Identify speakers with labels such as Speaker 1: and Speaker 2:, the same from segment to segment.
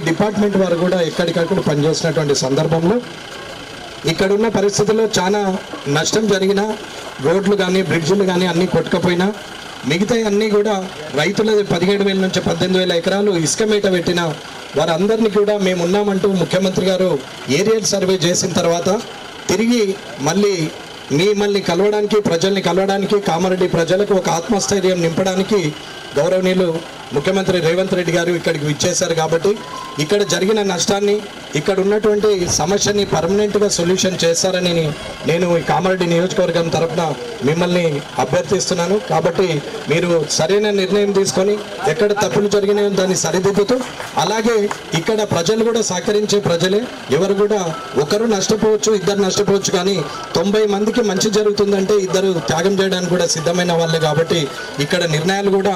Speaker 1: Department వారు కూడా ఎక్కడికక్కడ పనిచేసినటువంటి సందర్భంలో ఇక్కడున్న పరిస్థితుల్లో చాలా నష్టం జరిగిన రోడ్లు కానీ బ్రిడ్జిలు కానీ అన్నీ కొట్టుకపోయినా మిగతా అన్నీ కూడా రైతుల 17,000 నుంచి 18,000 ఎకరాలు ఇసుక మేట పెట్టిన వారందరినీ కూడా మేము ఉన్నామంటూ ముఖ్యమంత్రి గారు ఏరియల్ సర్వే చేసిన తర్వాత తిరిగి మిమ్మల్ని కలవడానికి ప్రజల్ని కలవడానికి కామారెడ్డి ప్రజలకు ఒక ఆత్మస్థైర్యం నింపడానికి గౌరవనీయులు ముఖ్యమంత్రి రేవంత్ రెడ్డి గారు ఇక్కడికి విచ్చేశారు కాబట్టి ఇక్కడ జరిగిన నష్టాన్ని ఇక్కడ ఉన్నటువంటి సమస్యని పర్మనెంట్గా సొల్యూషన్ చేస్తారని నేను ఈ కామారెడ్డి నియోజకవర్గం తరఫున మిమ్మల్ని అభ్యర్థిస్తున్నాను. కాబట్టి మీరు సరైన నిర్ణయం తీసుకొని ఎక్కడ తప్పులు జరిగినాయో దాన్ని సరిదిద్దుతూ అలాగే ఇక్కడ ప్రజలు కూడా సహకరించే ప్రజలే, ఎవరు కూడా ఒకరు నష్టపోవచ్చు ఇద్దరు నష్టపోవచ్చు, కానీ 90 మందికి మంచి జరుగుతుందంటే ఇద్దరు త్యాగం చేయడానికి కూడా సిద్ధమైన వాళ్ళే. కాబట్టి ఇక్కడ నిర్ణయాలు కూడా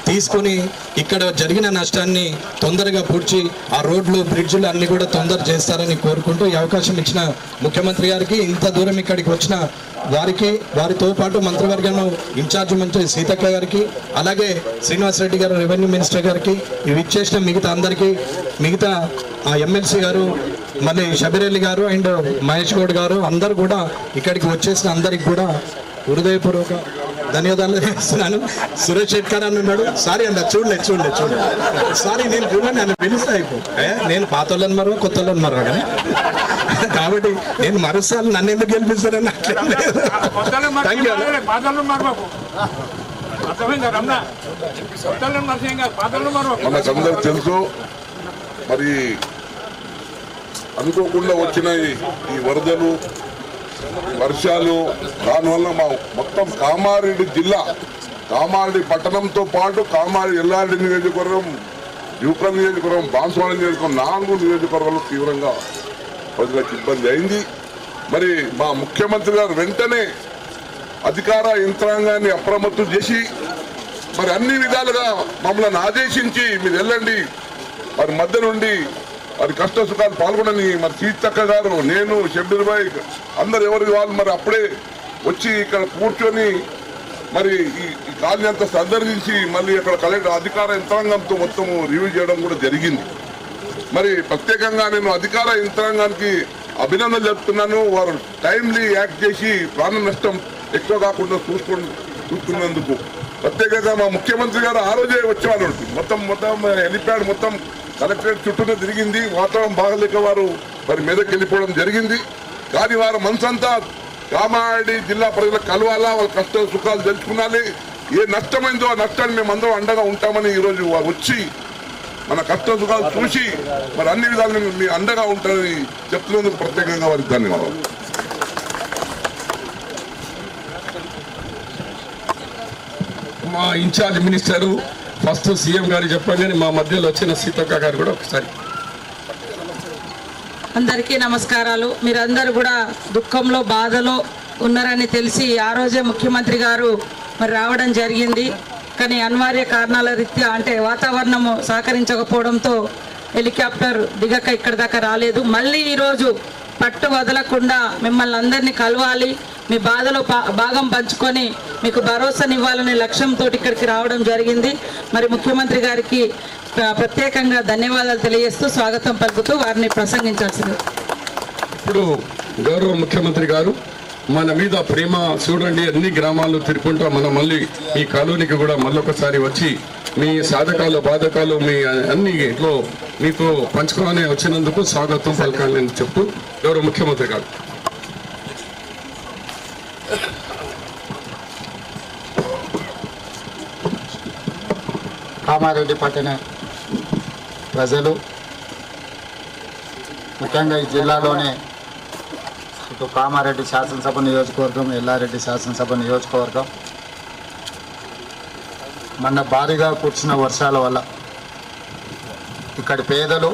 Speaker 1: తీసుకొని ఇక్కడ జరిగిన నష్టాన్ని తొందరగా పూడ్చి ఆ రోడ్లు బ్రిడ్జ్లు అన్ని కూడా తొందర చేస్తారని కోరుకుంటూ ఈ అవకాశం ఇచ్చిన ముఖ్యమంత్రి గారికి, ఇంత దూరం ఇక్కడికి వచ్చిన వారికి, వారితో పాటు మంత్రివర్గంలో ఇన్ఛార్జ్ మంత్రి సీతక్క గారికి, అలాగే శ్రీనివాస్ రెడ్డి గారు రెవెన్యూ మినిస్టర్ గారికి, ఇవి ఇచ్చేసిన మిగతా అందరికీ, మిగతా ఎమ్మెల్సీ గారు మళ్ళీ షబీరెల్లి గారు అండ్ మహేష్ గౌడ్ గారు అందరు కూడా ఇక్కడికి వచ్చేసిన అందరికి కూడా హృదయపూర్వక ధన్యవాదాలు చేస్తున్నాను. సురేష్ శెట్కర్ అని ఉన్నాడు, సారీ అన్న చూడలేదు సారీ, నేను చూడండి నన్ను పిలుస్తా నేను పాత వాళ్ళని మరో కొత్త వాళ్ళని మరో కానీ కాబట్టి నేను మరోసారి నన్ను ఎందుకు గెలిపిస్తారని
Speaker 2: మనకందరూ తెలుసు. మరి అనుకోకుండా వచ్చిన ఈ వరదలు వర్షాలు దానివల్ల మా మొత్తం కామారెడ్డి జిల్లా, కామారెడ్డి పట్టణంతో పాటు కామారెడ్డి ఎల్లారెడ్డి నియోజకవర్గం, యూకల్ నియోజకవర్గం, బాన్సువాడ నియోజకవర్గం 4 నియోజకవర్గాలు తీవ్రంగా ప్రజలకు ఇబ్బంది అయింది. మరి మా ముఖ్యమంత్రి గారు వెంటనే అధికార యంత్రాంగాన్ని అప్రమత్తం చేసి మరి అన్ని విధాలుగా మమ్మల్ని ఆదేశించి మీరు వెళ్ళండి, మరి మధ్య నుండి మరి కష్ట సుఖాలు పాల్గొనని మరి సీతక్క గారు, నేను, షబ్బీర్ భాయ్ అందరు ఎవరికి వాళ్ళు మరి అప్పుడే వచ్చి ఇక్కడ కూర్చొని మరి ఈ కాలనీ అంతా సందర్శించి మళ్ళీ అక్కడ కలెక్టర్ అధికార యంత్రాంగంతో మొత్తం రివ్యూ చేయడం కూడా జరిగింది. మరి ప్రత్యేకంగా నేను అధికార యంత్రాంగానికి అభినందనలు చెప్తున్నాను. వారు టైమ్లీ యాక్ట్ చేసి ప్రాణ నష్టం ఎక్కువ కాకుండా చూసుకున్నందుకు ప్రత్యేకంగా మా ముఖ్యమంత్రి గారు ఆ రోజే వచ్చేవాళ్ళు. మొత్తం హెలిప్యాడ్ మొత్తం కలెక్టరేట్ చుట్టూనే తిరిగింది. వాతావరణం బాగలేక వారు మరి మీదకి వెళ్ళిపోవడం జరిగింది. కానీ వారు మనసంతా కామారెడ్డి జిల్లా ప్రజలకు కలవాలా, వాళ్ళ కష్ట సుఖాలు తెలుసుకున్నాలి, ఏ నష్టమైందో ఆ నష్టాన్ని మేము అందరం అండగా ఉంటామని ఈరోజు వారు వచ్చి మన కష్ట సుఖాలు చూసి మరి అన్ని విధాలు మీ అండగా ఉంటారని చెప్తున్నందుకు ప్రత్యేకంగా వారికి ధన్యవాదాలు.
Speaker 3: మా ఇన్ఛార్జ్ మినిస్టరు ఫస్ట్ సీఎం గారు చెప్పగానే మా మధ్యలో వచ్చిన సీతక్క గారు కూడా ఒకసారి.
Speaker 4: అందరికీ నమస్కారాలు. మీరందరూ కూడా దుఃఖంలో బాధలో ఉన్నారని తెలిసి ఆ రోజే ముఖ్యమంత్రి గారు మరి రావడం జరిగింది. కానీ అనివార్య కారణాల రీత్యా అంటే వాతావరణము సహకరించకపోవడంతో హెలికాప్టర్ దిగక ఇక్కడ దాకా రాలేదు. మళ్ళీ ఈరోజు పట్టు వదలకుండా మిమ్మల్ని అందరినీ కలవాలి, మీ బాధలో భాగం పంచుకొని మీకు భరోసానివ్వాలనే లక్ష్యంతో ఇక్కడికి రావడం జరిగింది. మరి ముఖ్యమంత్రి గారికి ప్రత్యేకంగా ధన్యవాదాలు తెలియజేస్తూ స్వాగతం పలుకుతూ వారిని ప్రసంగించాల్సింది.
Speaker 3: ఇప్పుడు గౌరవ ముఖ్యమంత్రి గారు మన మీద ప్రేమ చూడండి, అన్ని గ్రామాల్లో తిరుగుకుంటా మనం మళ్ళీ ఈ కాలనీకి కూడా మళ్ళొకసారి వచ్చి మీ సాధకాలు బాధకాలు మీ అన్నిలో మీతో పంచుకోవాలని వచ్చినందుకు స్వాగతం పలకాలని చెప్తూ గౌరవ ముఖ్యమంత్రి గారు.
Speaker 5: కామారెడ్డి పట్టణ ప్రజలు, ముఖ్యంగా ఈ జిల్లాలోనే ఇటు కామారెడ్డి శాసనసభ నియోజకవర్గం, ఎల్లారెడ్డి శాసనసభ నియోజకవర్గం మొన్న భారీగా కురిసిన వర్షాల వల్ల ఇక్కడి పేదలు